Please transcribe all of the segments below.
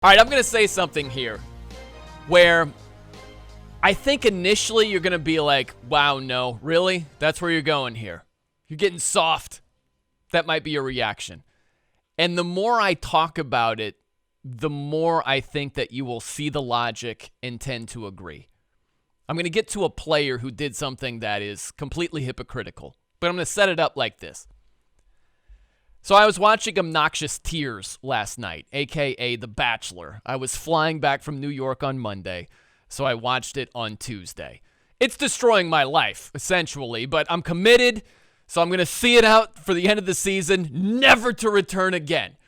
All right, I'm going to say something here where I think initially you're going to be like, wow, no, really? That's where you're going here. You're getting soft. That might be your reaction. And the more I talk about it, the more I think that you will see the logic and tend to agree. I'm going to get to a player who did something that is completely hypocritical, but I'm going to set it up like this. So I was watching Obnoxious Tears last night, a.k.a. The Bachelor. I was flying back from New York on Monday, so I watched it on Tuesday. It's destroying my life, essentially, but I'm committed, so I'm going to see it out for the end of the season, never to return again.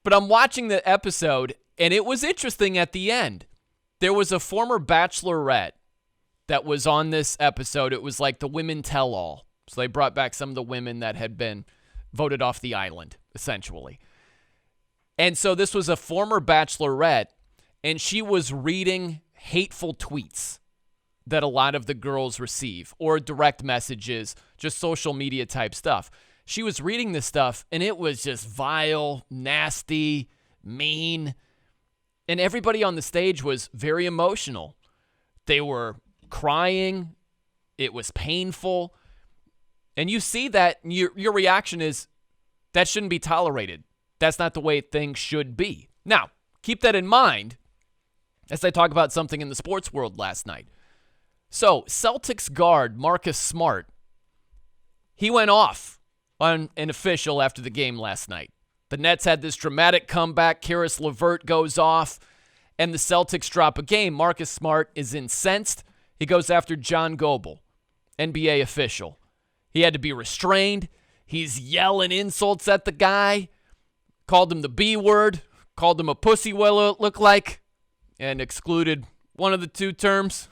But I'm watching the episode, and it was interesting at the end. There was a former bachelorette that was on this episode. It was like the women tell-all. So they brought back some of the women that had been voted off the island, essentially. And so this was a former bachelorette, and she was reading hateful tweets that a lot of the girls receive, or direct messages, just social media type stuff. She was reading this stuff, and it was just vile, nasty, mean. And everybody on the stage was very emotional. They were crying. It was painful. And you see that, your reaction is, that shouldn't be tolerated. That's not the way things should be. Now, keep that in mind as I talk about something in the sports world last night. So, Celtics guard Marcus Smart, he went off on an official after the game last night. The Nets had this dramatic comeback. Karis LeVert goes off, and the Celtics drop a game. Marcus Smart is incensed. He goes after John Goble, NBA official. He had to be restrained. He's yelling insults at the guy. Called him the B word. Called him a pussy, well, it looked like. And excluded one of the two terms.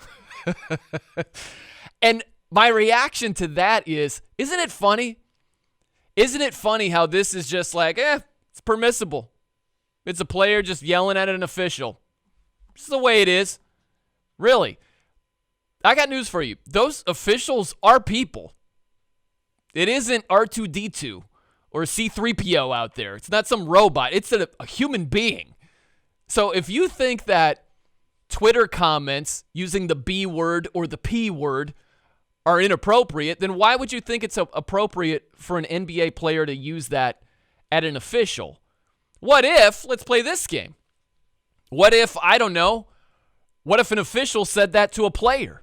And my reaction to that is, isn't it funny? Isn't it funny how this is just like, it's permissible. It's a player just yelling at an official. This is the way it is. Really. I got news for you. Those officials are people. It isn't R2-D2 or C-3PO out there. It's not some robot. It's a human being. So if you think that Twitter comments using the B word or the P word are inappropriate, then why would you think it's appropriate for an NBA player to use that at an official? What if, let's play this game. What if, I don't know, what if an official said that to a player?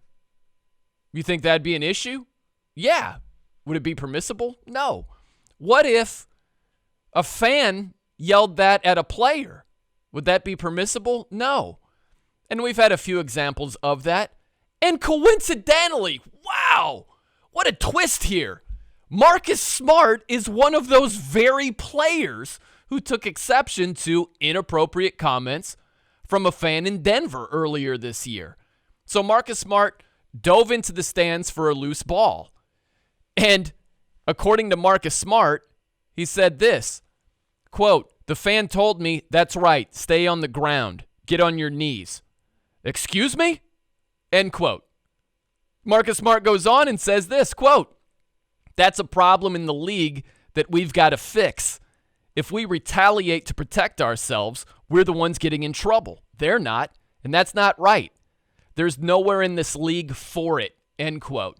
You think that'd be an issue? Yeah. Would it be permissible? No. What if a fan yelled that at a player? Would that be permissible? No. And we've had a few examples of that. And coincidentally, wow, what a twist here. Marcus Smart is one of those very players who took exception to inappropriate comments from a fan in Denver earlier this year. So Marcus Smart dove into the stands for a loose ball. And according to Marcus Smart, he said this, quote, "The fan told me, that's right, stay on the ground, get on your knees." Excuse me? End quote. Marcus Smart goes on and says this, quote, "That's a problem in the league that we've got to fix. If we retaliate to protect ourselves, we're the ones getting in trouble. They're not, and that's not right. There's nowhere in this league for it." End quote.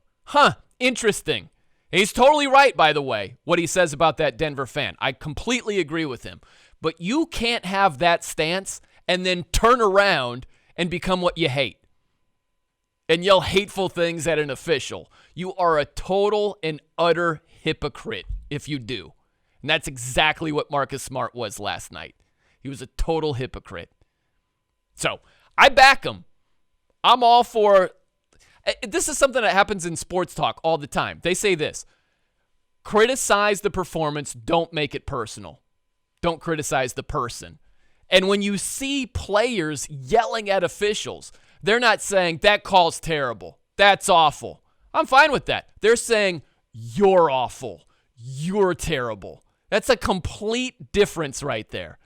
Interesting. He's totally right, by the way, what he says about that Denver fan. I completely agree with him. But you can't have that stance and then turn around and become what you hate and yell hateful things at an official. You are a total and utter hypocrite if you do. And that's exactly what Marcus Smart was last night. He was a total hypocrite. So, I back him. I'm all for... This is something that happens in sports talk all the time. They say this: criticize the performance, don't make it personal. Don't criticize the person. And when you see players yelling at officials, they're not saying, that call's terrible, that's awful. I'm fine with that. They're saying, you're awful, you're terrible. That's a complete difference right there.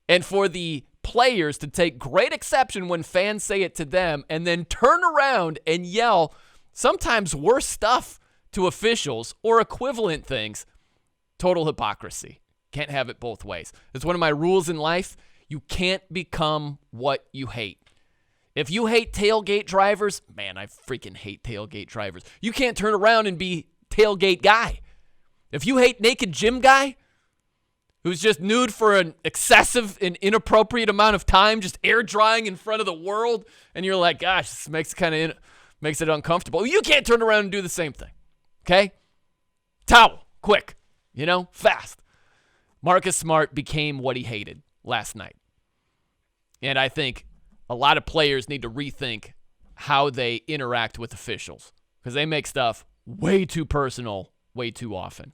And for the players to take great exception when fans say it to them and then turn around and yell sometimes worse stuff to officials or equivalent things, total hypocrisy. Can't have it both ways. It's one of my rules in life. You can't become what you hate. If you hate tailgate drivers, man, I freaking hate tailgate drivers. You can't turn around and be tailgate guy. If you hate naked gym guy, who's just nude for an excessive and inappropriate amount of time, just air drying in front of the world, and you're like, gosh, this makes it uncomfortable. You can't turn around and do the same thing. Okay? Towel, quick, fast. Marcus Smart became what he hated last night. And I think a lot of players need to rethink how they interact with officials because they make stuff way too personal way too often.